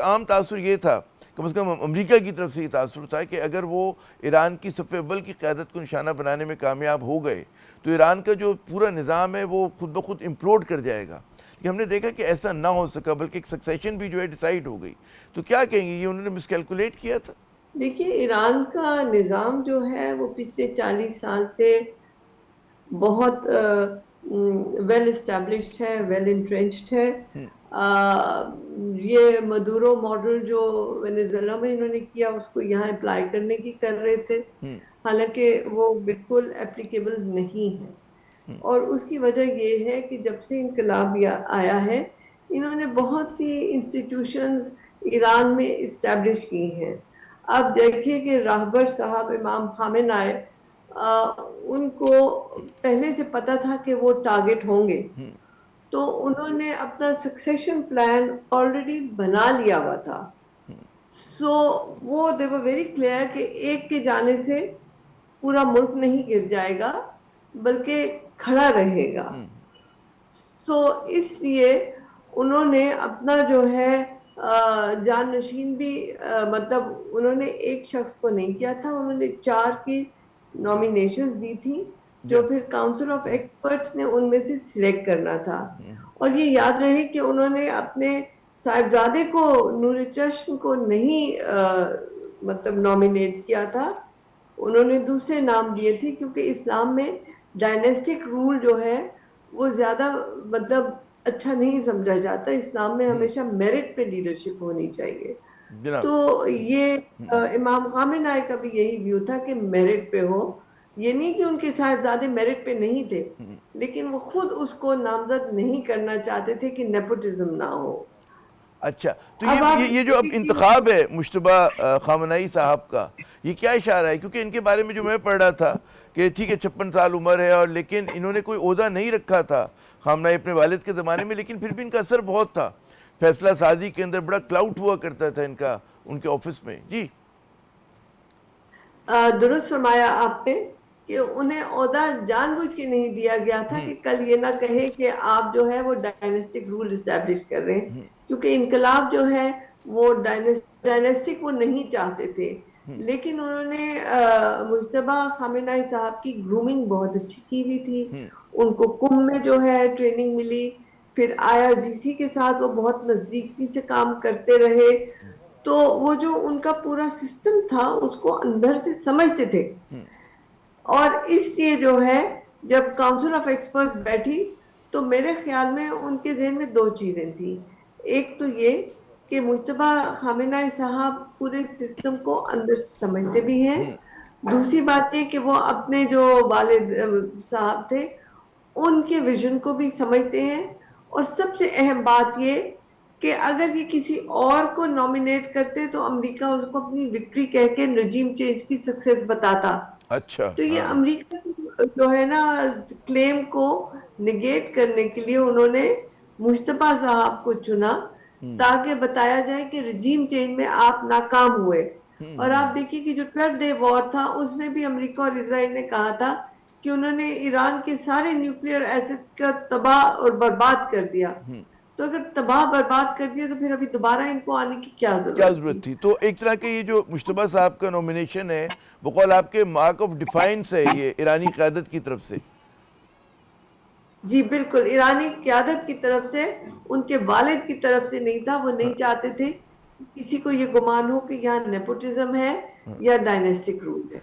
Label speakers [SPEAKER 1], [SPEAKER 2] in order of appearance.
[SPEAKER 1] عام تاثر یہ تھا، کم از کم امریکہ کی طرف سے یہ تاثر تھا کہ اگر وہ ایران کی صف اول کی قیادت کو نشانہ بنانے میں کامیاب ہو گئے تو ایران کا جو پورا نظام ہے وہ خود بخود امپلوڈ کر جائے گا. کہ ہم نے دیکھا کہ ایسا نہ ہو سکا، بلکہ ایک سکسیشن بھی جو ہے ڈیسائیڈ ہو گئی. تو کیا کہیں گے، یہ انہوں نے مس کیلکولیٹ کیا تھا؟
[SPEAKER 2] دیکھیے ایران کا نظام جو ہے وہ پچھلے 40 سال سے بہت ویل اسٹیبلشڈ ہے، ویل انٹرینچڈ ہے. یہ مدورو ماڈل جو وینیزویلا میں انہوں نے کیا اس کو یہاں اپلائی کرنے کی کر رہے تھے، حالانکہ وہ بالکل اپلیکیبل نہیں ہے. اور اس کی وجہ یہ ہے کہ جب سے انقلاب آیا ہے انہوں نے بہت سی انسٹیٹیوشنز ایران میں اسٹیبلش کی ہیں. آپ دیکھیے کہ راہبر صاحب امام خامنہ آئے، ان کو پہلے سے پتا تھا کہ وہ ٹارگٹ ہوں گے، تو انہوں نے اپنا سکسیشن پلان آلریڈی بنا لیا ہوا تھا. سو وہ they were very clear کہ ایک کے جانے سے پورا ملک نہیں گر جائے گا بلکہ کھڑا رہے گا. سو اس لیے انہوں نے اپنا جو ہے جان نشین بھی مطلب انہوں نے ایک شخص کو نہیں کیا تھا، انہوں نے 4 کی نومینیشنز دی تھی جو پھر کاؤنسل آف ایکسپرٹس نے ان میں سے سلیکٹ کرنا تھا. اور یہ یاد رہے کہ انہوں نے اپنے صاحبزادے کو نور چشم کو نہیں مطلب نومینیٹ کیا تھا، انہوں نے دوسرے نام دیے تھے کیونکہ اسلام میں ڈائنیسٹک رول جو ہے وہ زیادہ مطلب اچھا نہیں سمجھا جاتا. اسلام میں ہمیشہ میرٹ پہ لیڈرشپ ہونی چاہیے.
[SPEAKER 1] جناب
[SPEAKER 2] تو یہ امام خامنہ کا بھی یہی ویو تھا کہ میرٹ پہ ہو. یہ نہیں کہ ان کے صاحبزادے میرٹ پہ نہیں تھے، لیکن وہ خود اس کو نامزد نہیں کرنا چاہتے تھے کہ نیپوٹزم نہ ہو.
[SPEAKER 1] اچھا، تو یہ جو اب انتخاب ہے مجتبیٰ خامنہئی صاحب کا، یہ کیا اشارہ ہے؟ کیونکہ ان کے بارے میں جو میں پڑھ رہا تھا کہ ٹھیک ہے 56 سال عمر ہے، اور لیکن انہوں نے کوئی عہدہ نہیں رکھا تھا خامنہئی اپنے والد کے زمانے میں، لیکن پھر بھی ان کا اثر بہت تھا. فیصلہ سازی کے اندر بڑا کلاؤٹ ہوا کرتا تھا ان کا، ان کے آفس میں. جی
[SPEAKER 2] درست فرمایا آپ نے کہ انہیں عہدہ جان بوجھ کے نہیں دیا گیا تھا کہ کل یہ نہ کہے کہ آپ جو ہے وہ ڈائنیسٹک رول اسٹیبلش کر رہے ہیں، کیونکہ انقلاب جو ہے وہ ڈائنیسٹک وہ نہیں چاہتے تھے. لیکن انہوں نے مجتبیٰ خامنہئی صاحب کی گرومنگ بہت اچھی کی ہوئی تھی. ان کو قم میں جو ہے ٹریننگ ملی، پھر IRGC کے ساتھ وہ بہت نزدیکی سے کام کرتے رہے. تو وہ جو ان کا پورا سسٹم تھا اس کو اندر سے سمجھتے تھے. اور اس لیے جو ہے جب کاؤنسل آف ایکسپرٹس بیٹھی تو میرے خیال میں ان کے ذہن میں 2 چیزیں تھیں. ایک تو یہ کہ مجتبیٰ خامنہئی صاحب پورے سسٹم کو اندر سے سمجھتے بھی ہیں. دوسری بات یہ کہ وہ اپنے جو والد صاحب تھے ان کے ویژن کو بھی سمجھتے ہیں. اور سب سے اہم بات یہ کہ اگر یہ کسی اور کو نومینیٹ کرتے تو امریکہ اس کو اپنی وکٹری کہہ کے رجیم چینج کی سکسیس بتاتا.
[SPEAKER 1] اچھا،
[SPEAKER 2] تو یہ
[SPEAKER 1] ہاں
[SPEAKER 2] امریکہ جو ہے نا کلیم کو نگیٹ کرنے کے لیے انہوں نے مجتبیٰ صاحب کو چنا تاکہ بتایا جائے کہ رجیم چینج میں آپ ناکام ہوئے. اور آپ دیکھیے کہ جو 12 ڈے وار تھا اس میں بھی امریکہ اور اسرائیل نے کہا تھا کہ انہوں نے ایران کے سارے نیوکلیئر ایسٹس کا تباہ اور برباد کر دیا. تو اگر تباہ برباد کر دیا تو پھر ابھی دوبارہ ان کو آنے کی کیا ضرورت تھی؟
[SPEAKER 1] تو ایک طرح کے یہ جو مجتبیٰ صاحب کا نومینیشن ہے بقول آپ کے مارک آف ڈیفائنس ہے یہ ایرانی قیادت کی طرف سے.
[SPEAKER 2] جی بالکل، ایرانی قیادت کی طرف سے، ان کے والد کی طرف سے نہیں تھا. وہ نہیں چاہتے تھے کسی کو یہ گمان ہو کہ یہاں نیپوٹزم ہے یا ڈائنیسٹک رول ہے.